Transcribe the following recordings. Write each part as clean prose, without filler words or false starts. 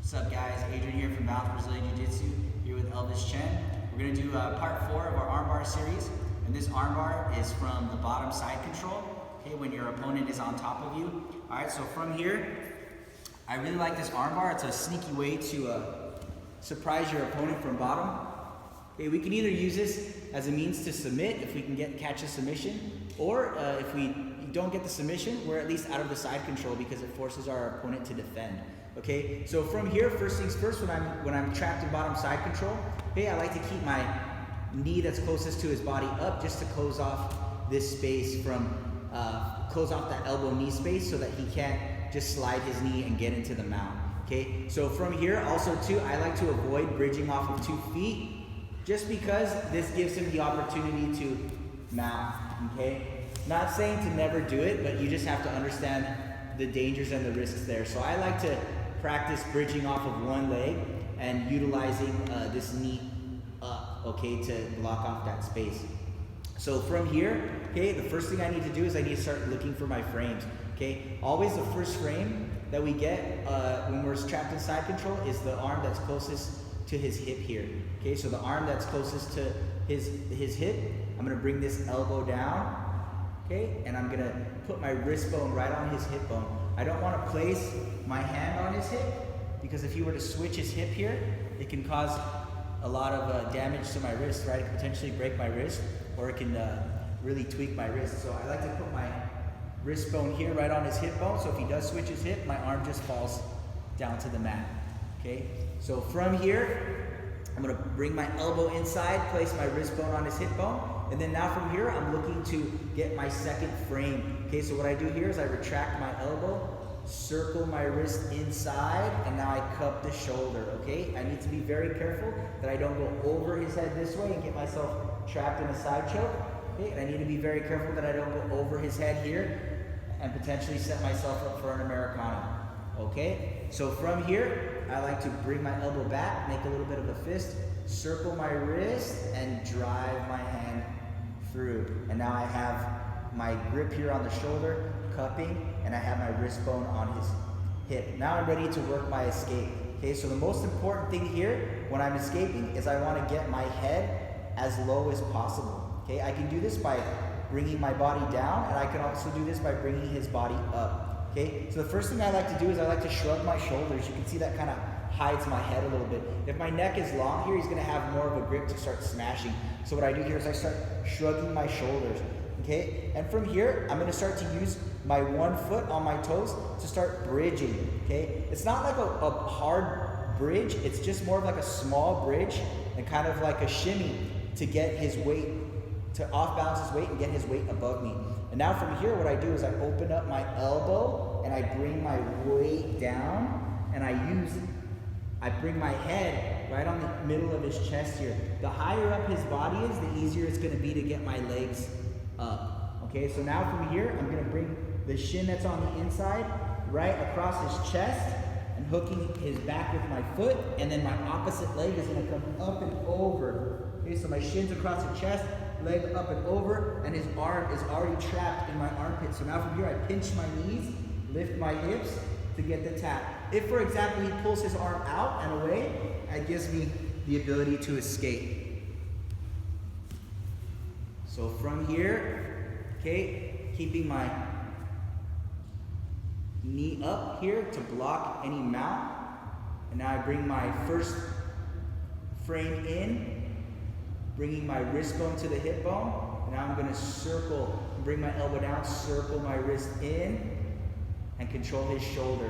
What's up guys, Adrian here from Balance Brazilian Jiu-Jitsu, here with Elvis Chen. We're going to do part 4 of our armbar series, and this armbar is from the bottom side control, okay, when your opponent is on top of you. Alright, so from here, I really like this armbar. It's a sneaky way to surprise your opponent from bottom. Okay, we can either use this as a means to submit if we can catch a submission, or if we don't get the submission, we're at least out of the side control because it forces our opponent to defend. Okay, so from here, first things first, when I'm trapped in bottom side control, okay, I like to keep my knee that's closest to his body up just to close off this space from, close off that elbow knee space so that he can't just slide his knee and get into the mount. Okay, so from here also too, I like to avoid bridging off of 2 feet just because this gives him the opportunity to mount. Okay, not saying to never do it, but you just have to understand the dangers and the risks there. So I like to practice bridging off of one leg and utilizing this knee up, okay, to block off that space. So from here, okay, the first thing I need to do is I need to start looking for my frames. Okay, always the first frame that we get when we're trapped in side control is the arm that's closest to his hip here. Okay, so the arm that's closest to his hip, I'm gonna bring this elbow down, okay, and I'm gonna put my wrist bone right on his hip bone. I don't want to place my hand on his hip because if he were to switch his hip here, it can cause a lot of damage to my wrist, right? It could potentially break my wrist, or it can really tweak my wrist. So I like to put my wrist bone here right on his hip bone, so if he does switch his hip, my arm just falls down to the mat. Okay, so from here, I'm gonna bring my elbow inside, place my wrist bone on his hip bone, and then now from here, I'm looking to get my second frame. Okay, so what I do here is I retract my elbow, circle my wrist inside, and now I cup the shoulder, okay? I need to be very careful that I don't go over his head this way and get myself trapped in a side choke, okay? And I need to be very careful that I don't go over his head here and potentially set myself up for an Americana, okay? So from here, I like to bring my elbow back, make a little bit of a fist, circle my wrist, and drive my hand through. And now I have my grip here on the shoulder, cupping, and I have my wrist bone on his hip. Now I'm ready to work my escape. Okay, so the most important thing here when I'm escaping is I want to get my head as low as possible. Okay, I can do this by bringing my body down, and I can also do this by bringing his body up. Okay, so the first thing I like to do is I like to shrug my shoulders. You can see that kind of hides my head a little bit. If my neck is long here, he's going to have more of a grip to start smashing. So what I do here is I start shrugging my shoulders. Okay, and from here, I'm going to start to use my one foot on my toes to start bridging. Okay, it's not like a hard bridge, it's just more of like a small bridge and kind of like a shimmy to get his weight, to off balance his weight and get his weight above me. And now from here, what I do is I open up my elbow and I bring my weight down, and I bring my head right on the middle of his chest here. The higher up his body is, the easier it's going to be to get my legs up. Okay, so now from here, I'm going to bring the shin that's on the inside right across his chest and hooking his back with my foot, and then my opposite leg is going to come up and over. Okay, so my shin's across the chest, leg up and over, and his arm is already trapped in my armpit. So now from here, I pinch my knees, lift my hips to get the tap. If, for example, he pulls his arm out and away, it gives me the ability to escape. So from here, okay, keeping my knee up here to block any mount. And now I bring my first frame in, bringing my wrist bone to the hip bone. And now I'm going to circle, bring my elbow down, circle my wrist in, and control his shoulder.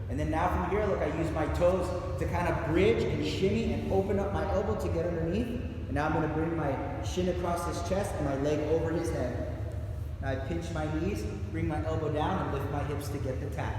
And then now from here, look, I use my toes to kind of bridge and shimmy and open up my elbow to get underneath. And now I'm going to bring my shin across his chest and my leg over his head. Now I pinch my knees, bring my elbow down, and lift my hips to get the tap.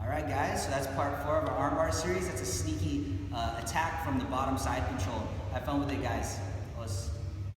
Alright guys, so that's part 4 of our armbar series. It's a sneaky attack from the bottom side control. Have fun with it guys.